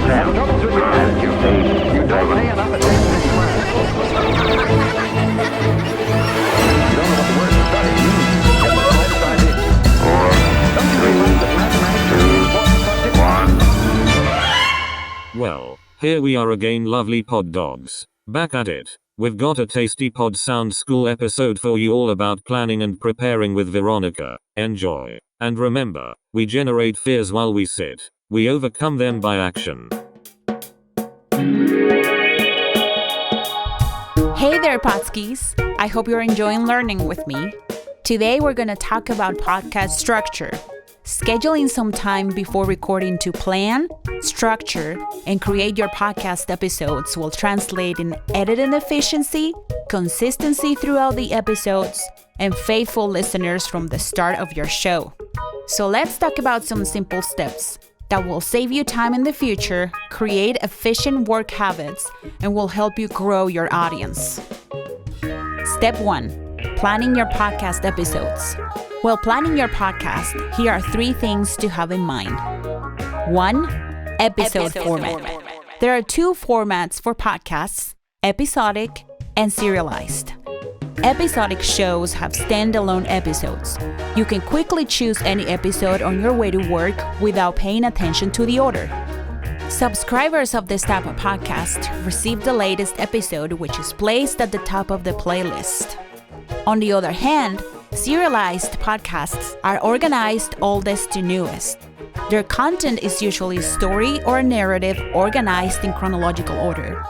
have troubles with your attitude. You don't pay enough attention in class. You don't know what the word study means. You have the slightest idea. Don't you realize that mathematics is an important subject? Well, here we are again, lovely pod dogs. Back at it. We've got a tasty pod sound school episode for you all about planning and preparing with Veronica. Enjoy. And remember, we generate fears while we sit. We overcome them by action. Hey there, Potskis! I hope you're enjoying learning with me. Today we're going to talk about podcast structure. Scheduling some time before recording to plan, structure, and create your podcast episodes will translate in editing efficiency, consistency throughout the episodes, and faithful listeners from the start of your show. So let's talk about some simple steps that will save you time in the future, create efficient work habits, and will help you grow your audience. Step 1. Planning your podcast episodes. While planning your podcast, here are 3 things to have in mind. 1. Episode format. There are 2 formats for podcasts, episodic and serialized. Episodic shows have standalone episodes. You can quickly choose any episode on your way to work without paying attention to the order. Subscribers of this type of podcast receive the latest episode, which is placed at the top of the playlist. On the other hand, serialized podcasts are organized oldest to newest. Their content is usually story or narrative organized in chronological order.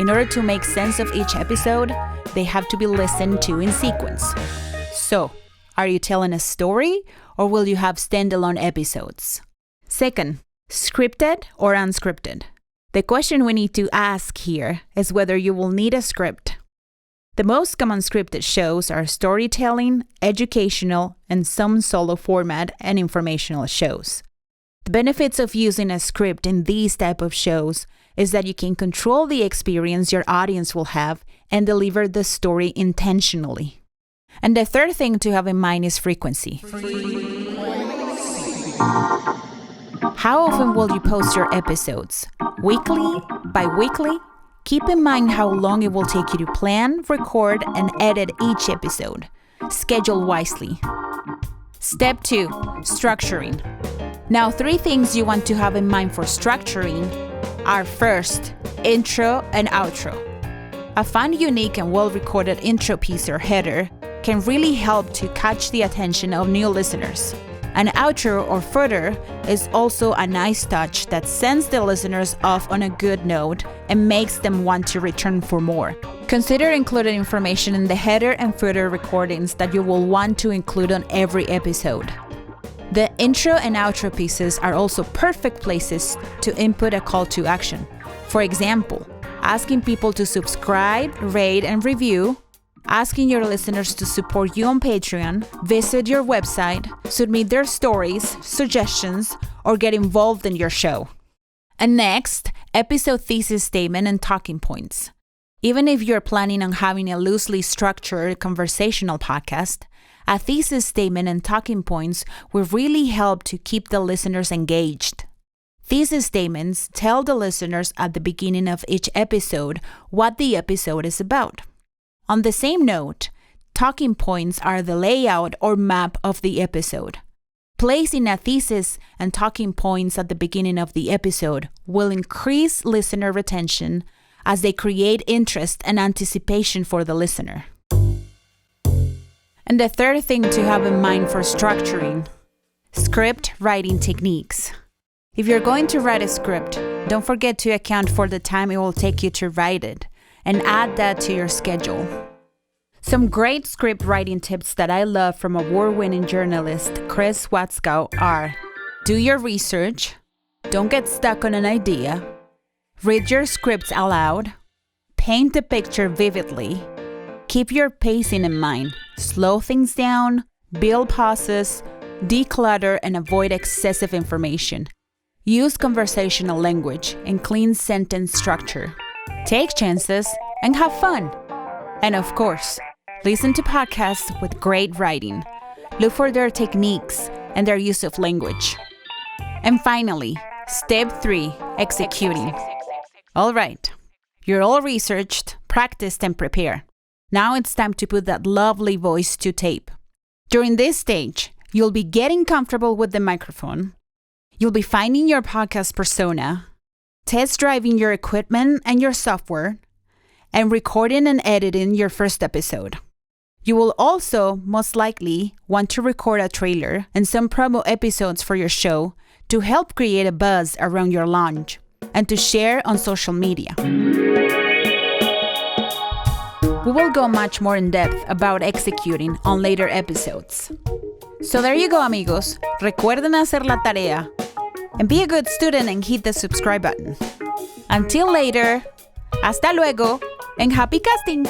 In order to make sense of each episode, they have to be listened to in sequence. So, are you telling a story or will you have standalone episodes? Second, scripted or unscripted? The question we need to ask here is whether you will need a script. The most common scripted shows are storytelling, educational, and some solo format and informational shows. The benefits of using a script in these type of shows is that you can control the experience your audience will have and deliver the story intentionally. And the third thing to have in mind is frequency. How often will you post your episodes? Weekly? Bi-weekly? Keep in mind how long it will take you to plan, record, and edit each episode. Schedule wisely. Step 2. Structuring. Now, 3 things you want to have in mind for structuring are: first, intro and outro. A fun, unique, and well-recorded intro piece or header can really help to catch the attention of new listeners. An outro or footer is also a nice touch that sends the listeners off on a good note and makes them want to return for more. Consider including information in the header and footer recordings that you will want to include on every episode. The intro and outro pieces are also perfect places to input a call to action. For example, asking people to subscribe, rate, and review, asking your listeners to support you on Patreon, visit your website, submit their stories, suggestions, or get involved in your show. And next, episode thesis statement and talking points. Even if you're planning on having a loosely structured conversational podcast, a thesis statement and talking points will really help to keep the listeners engaged. Thesis statements tell the listeners at the beginning of each episode what the episode is about. On the same note, talking points are the layout or map of the episode. Placing a thesis and talking points at the beginning of the episode will increase listener retention as they create interest and anticipation for the listener. And the third thing to have in mind for structuring: script writing techniques. If you're going to write a script, don't forget to account for the time it will take you to write it, and add that to your schedule. Some great script writing tips that I love from award-winning journalist Chris Watzkow are: do your research, don't get stuck on an idea, read your scripts aloud, paint the picture vividly, keep your pacing in mind, slow things down, build pauses, declutter, and avoid excessive information. Use conversational language and clean sentence structure. Take chances and have fun. And of course, listen to podcasts with great writing. Look for their techniques and their use of language. And finally, Step 3, executing. All right, you're all researched, practiced, and prepared. Now it's time to put that lovely voice to tape. During this stage, you'll be getting comfortable with the microphone. You'll be finding your podcast persona, test driving your equipment and your software, and recording and editing your first episode. You will also most likely want to record a trailer and some promo episodes for your show to help create a buzz around your launch and to share on social media. We will go much more in depth about executing on later episodes. So there you go, amigos. Recuerden hacer la tarea. And be a good student and hit the subscribe button. Until later, hasta luego, and happy casting!